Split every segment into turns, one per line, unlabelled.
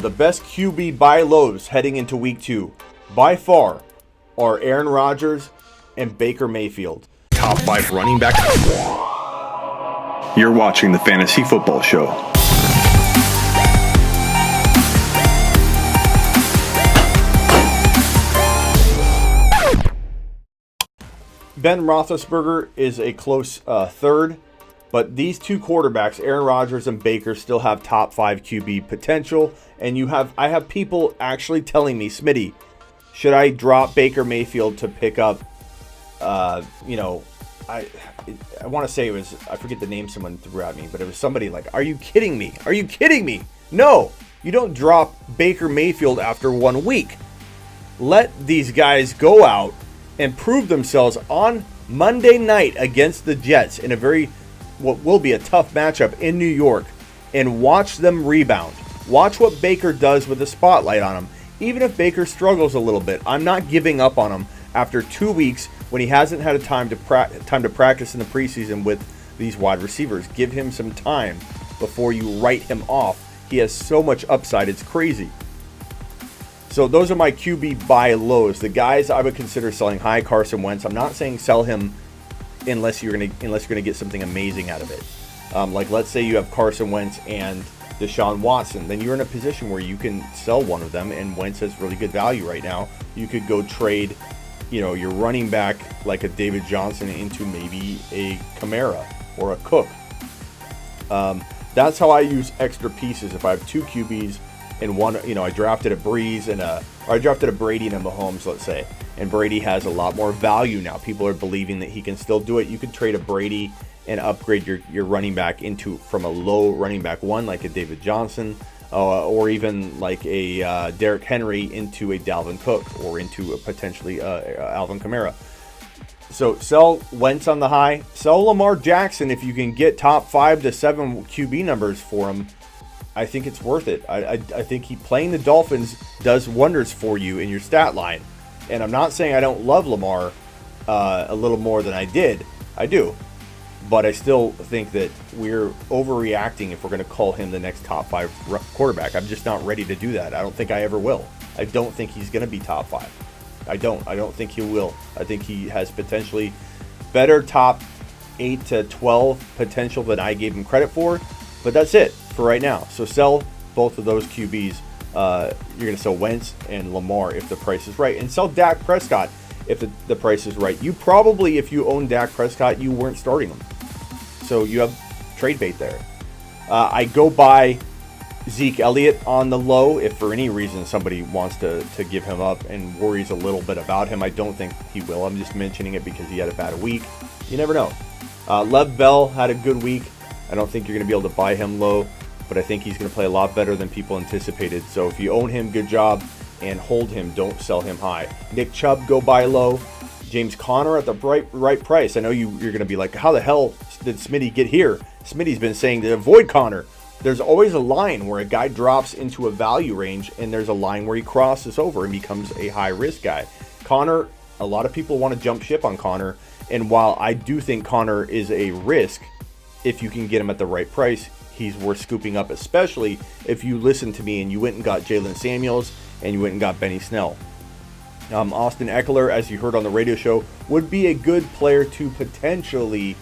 the best QB buy lows heading into week 2, by far, are Aaron Rodgers and Baker Mayfield.
Top 5 running back. You're watching the Fantasy Football Show.
Ben Roethlisberger is a close third, but these two quarterbacks, Aaron Rodgers and Baker, still have top 5 QB potential. And I have people actually telling me, Smitty, should I drop Baker Mayfield to pick up, I want to say it was, I forget the name someone threw at me, but it was somebody like, are you kidding me? Are you kidding me? No, you don't drop Baker Mayfield after 1 week. Let these guys go out and prove themselves on Monday night against the Jets in what will be a tough matchup in New York, and watch them rebound. Watch what Baker does with the spotlight on him. Even if Baker struggles a little bit, I'm not giving up on him after 2 weeks when he hasn't had a time to practice in the preseason with these wide receivers. Give him some time before you write him off. He has so much upside, it's crazy. So those are my QB buy lows. The guys I would consider selling high, Carson Wentz. I'm not saying sell him unless you're gonna get something amazing out of it. Like let's say you have Carson Wentz and Deshaun Watson, then you're in a position where you can sell one of them, and Wentz has really good value right now. You could go trade, your running back like a David Johnson into maybe a Kamara or a Cook. That's how I use extra pieces. If I have 2 QBs and one, I drafted a Breeze or I drafted a Brady and a Mahomes, let's say, and Brady has a lot more value now. People are believing that he can still do it. You could trade a Brady and upgrade your running back from a low running back 1 like a David Johnson, or even like a Derrick Henry into a Dalvin Cook, or into a potentially Alvin Kamara. So sell Wentz on the high. Sell Lamar Jackson if you can get top 5 to 7 QB numbers for him. I think it's worth it. I think playing the Dolphins does wonders for you in your stat line. And I'm not saying I don't love Lamar a little more than I did. I do. But I still think that we're overreacting if we're going to call him the next top 5 quarterback. I'm just not ready to do that. I don't think I ever will. I don't think he's going to be top 5. I don't think he will. I think he has potentially better top 8 to 12 potential than I gave him credit for. But that's it for right now. So sell both of those QBs. You're going to sell Wentz and Lamar if the price is right. And sell Dak Prescott if the price is right. You probably, if you own Dak Prescott, you weren't starting him. So you have trade bait there. I go buy Zeke Elliott on the low if for any reason somebody wants to give him up and worries a little bit about him. I don't think he will. I'm just mentioning it because he had a bad week. You never know. Lev Bell had a good week. I don't think you're going to be able to buy him low, but I think he's going to play a lot better than people anticipated. So if you own him, good job, and hold him. Don't sell him high. Nick Chubb, go buy low. James Conner at the right price. I know you're going to be like, how the hell did Smitty get here? Smitty's been saying to avoid Conner. There's always a line where a guy drops into a value range, and there's a line where he crosses over and becomes a high-risk guy. Conner, a lot of people want to jump ship on Conner, and while I do think Conner is a risk, if you can get him at the right price, he's worth scooping up, especially if you listen to me and you went and got Jalen Samuels and you went and got Benny Snell. Austin Eckler, as you heard on the radio show, would be a good player to potentially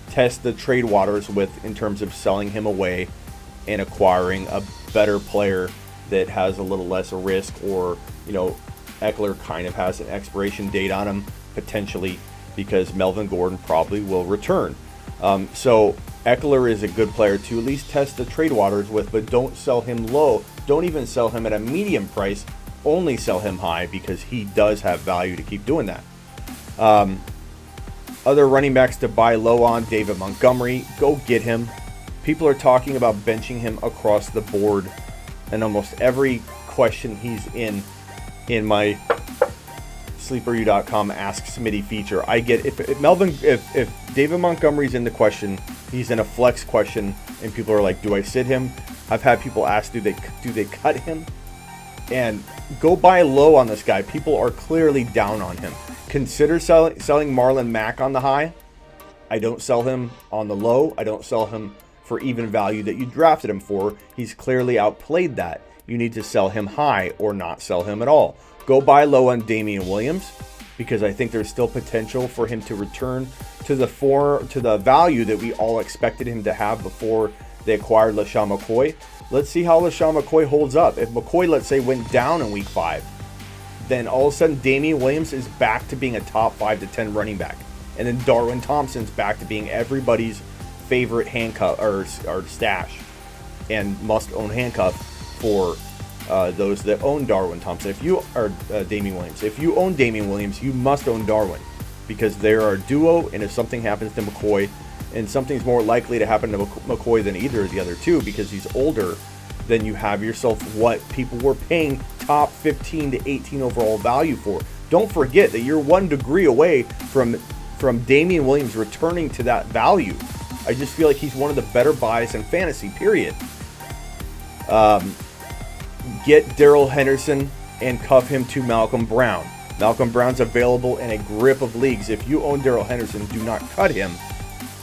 test the trade waters with in terms of selling him away and acquiring a better player that has a little less risk, or, Eckler kind of has an expiration date on him potentially because Melvin Gordon probably will return. So Eckler is a good player to at least test the trade waters with, but don't sell him low. Don't even sell him at a medium price. Only sell him high because he does have value to keep doing that. Other running backs to buy low on, David Montgomery, go get him. People are talking about benching him across the board, and almost every question he's in my sleeperu.com Ask Smitty feature. I get if David Montgomery's in the question, he's in a flex question, and people are like, do I sit him? I've had people ask, do they cut him? And go buy low on this guy. People are clearly down on him. Consider selling Marlon Mack on the high. I don't sell him on the low. I don't sell him for even value that you drafted him for. He's clearly outplayed that. you need to sell him high or not sell him at all. Go buy low on Damian Williams, because I think there's still potential for him to return to the value that we all expected him to have before they acquired LaShawn McCoy. Let's see how LaShawn McCoy holds up. If McCoy, let's say, went down in week 5, then all of a sudden Damian Williams is back to being a top 5 to 10 running back. And then Darwin Thompson's back to being everybody's favorite handcuff or stash and must-own handcuff for those that own Darwin Thompson. If you are Damian Williams, if you own Damian Williams, you must own Darwin, because they are a duo. And if something happens to McCoy, and something's more likely to happen to McCoy than either of the other two because he's older, then you have yourself what people were paying top 15 to 18 overall value for. Don't forget that you're 1 degree away from Damian Williams returning to that value. I just feel like he's one of the better buys in fantasy, period. Get Darrell Henderson and cuff him to Malcolm Brown. Malcolm Brown's available in a grip of leagues. If you own Darrell Henderson, do not cut him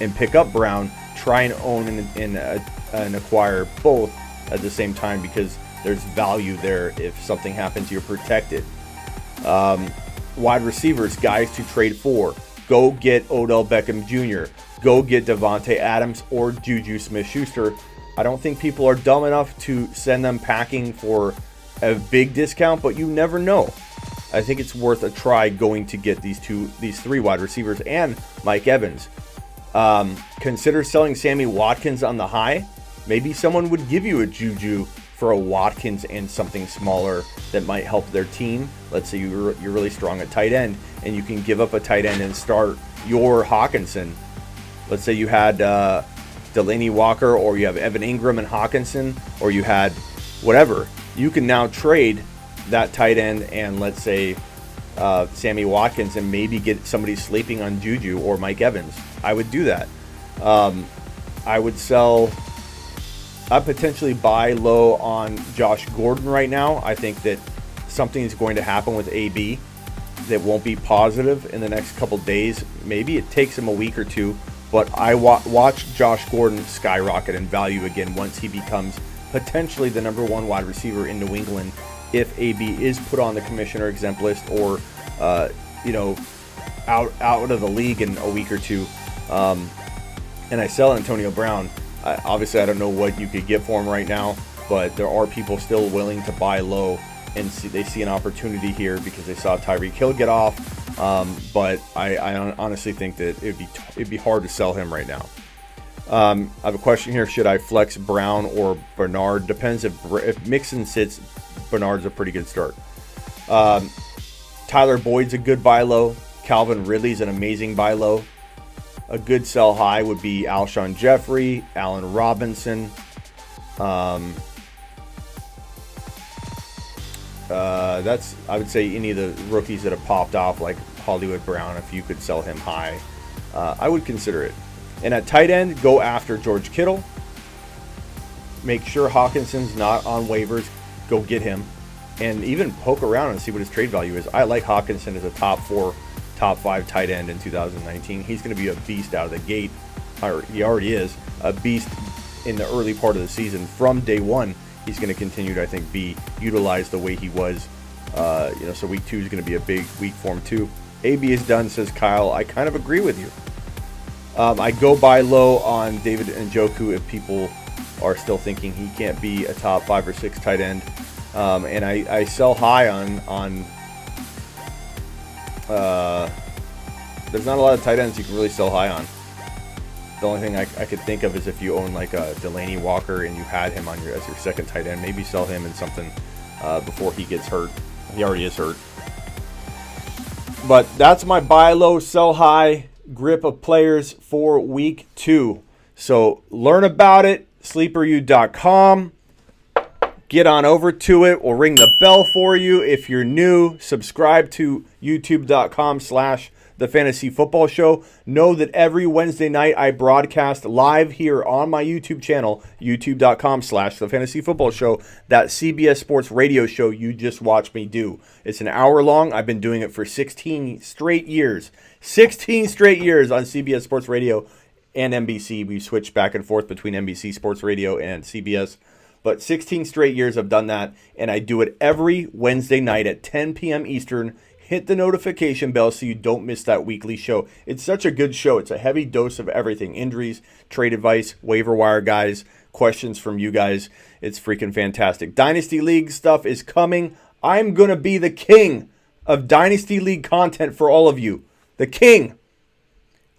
and pick up Brown. Try and own and acquire both at the same time, because there's value there. If something happens, you're protected. Wide receivers, guys to trade for. Go get Odell Beckham Jr. Go get Davante Adams or Juju Smith-Schuster. I don't think people are dumb enough to send them packing for a big discount, but you never know. I think it's worth a try going to get these 3 wide receivers and Mike Evans. Consider selling Sammy Watkins on the high. Maybe someone would give you a Juju for a Watkins and something smaller that might help their team. Let's say you're really strong at tight end, and you can give up a tight end and start your Hawkinson. Let's say you had Delaney Walker, or you have Evan Ingram and Hawkinson, or you had whatever. You can now trade that tight end and, let's say, Sammy Watkins, and maybe get somebody sleeping on Juju or Mike Evans. I would do that. I would sell. I'd potentially buy low on Josh Gordon right now. I think that something is going to happen with AB that won't be positive in the next couple days. Maybe it takes him a week or two, but I watch Josh Gordon skyrocket in value again once he becomes potentially the number 1 wide receiver in New England, if AB is put on the commissioner exempt list or out of the league in a week or two. And I sell Antonio Brown. Obviously, I don't know what you could get for him right now, but there are people still willing to buy low, and they see an opportunity here because they saw Tyreek Hill get off. But I honestly think that it'd be hard to sell him right now. I have a question here: should I flex Brown or Bernard? Depends if Mixon sits. Bernard's a pretty good start. Tyler Boyd's a good buy low. Calvin Ridley's an amazing buy low. A good sell high would be Alshon Jeffrey, Allen Robinson. That's, I would say, any of the rookies that have popped off, like Hollywood Brown. If you could sell him high, I would consider it. And at tight end, go after George Kittle. Make sure Hawkinson's not on waivers. Go get him, and even poke around and see what his trade value is. I like Hawkinson as a top 4, top 5 tight end in 2019. He's going to be a beast out of the gate. Or he already is a beast in the early part of the season. From day 1, he's going to continue to, I think, be utilized the way he was. So week 2 is going to be a big week for him too. AB is done, says Kyle. I kind of agree with you. I go buy low on David Njoku if people are still thinking he can't be a top 5 or 6 tight end. And I sell high on there's not a lot of tight ends you can really sell high on. The only thing I could think of is if you own like a Delaney Walker and you had him on as your second tight end, maybe sell him in something before he gets hurt. He already is hurt. But that's my buy low, sell high grip of players for week 2. So learn about it, sleeperu.com. Get on over to it. We'll ring the bell for you. If you're new, subscribe to youtube.com/The Fantasy Football Show. Know that every Wednesday night I broadcast live here on my YouTube channel, youtube.com/The Fantasy Football Show, that CBS Sports radio show you just watched me do. It's an hour long. I've been doing it for 16 straight years. 16 straight years on CBS Sports Radio and NBC. We switch back and forth between NBC Sports Radio and CBS. but 16 straight years I've done that, and I do it every Wednesday night at 10 p.m. Eastern. Hit the notification bell so you don't miss that weekly show. It's such a good show. It's a heavy dose of everything. Injuries, trade advice, waiver wire guys, questions from you guys. It's freaking fantastic. Dynasty League stuff is coming. I'm going to be the king of Dynasty League content for all of you. The king.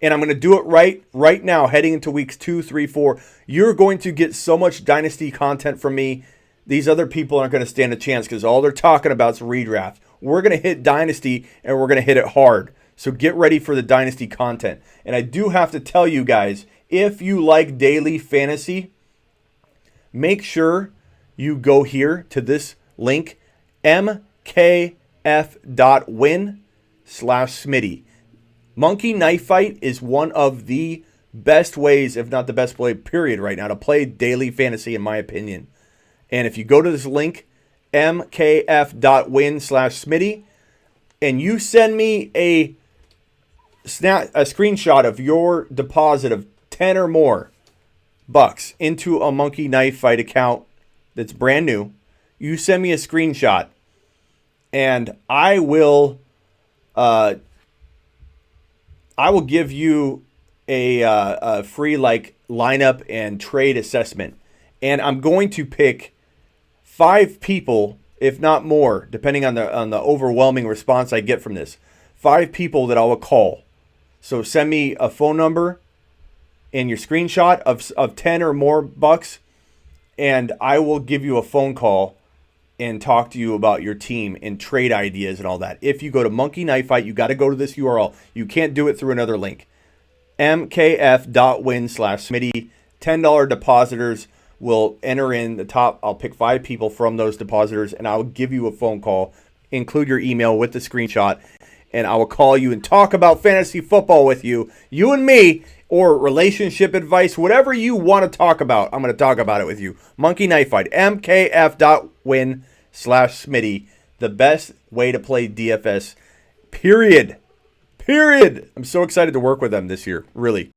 And I'm going to do it right now, heading into weeks 2, 3, 4. You're going to get so much Dynasty content from me. These other people aren't going to stand a chance because all they're talking about is redraft. We're going to hit Dynasty, and we're going to hit it hard. So get ready for the Dynasty content. And I do have to tell you guys, if you like daily fantasy, make sure you go here to this link, mkf.win/Smitty. Monkey Knife Fight is one of the best ways, if not the best way, period, right now, to play daily fantasy, in my opinion. And if you go to this link, mkf.win/Smitty, and you send me a screenshot of your deposit of 10 or more bucks into a Monkey Knife Fight account that's brand new, you send me a screenshot, and I will give you a free lineup and trade assessment, and I'm going to pick 5 people, if not more, depending on the overwhelming response I get from this. 5 people that I will call. So send me a phone number and your screenshot of 10 or more bucks, and I will give you a phone call and talk to you about your team and trade ideas and all that. If you go to Monkey Knife Fight, you got to go to this URL. You can't do it through another link. mkf.win/Smitty. $10 depositors will enter in the top. I'll pick 5 people from those depositors, and I'll give you a phone call. Include your email with the screenshot, and I will call you and talk about fantasy football with you, you and me, or relationship advice, whatever you want to talk about. I'm going to talk about it with you. Monkey Knife Fight, mkf.win/Smitty. The best way to play DFS, period. I'm so excited to work with them this year, really.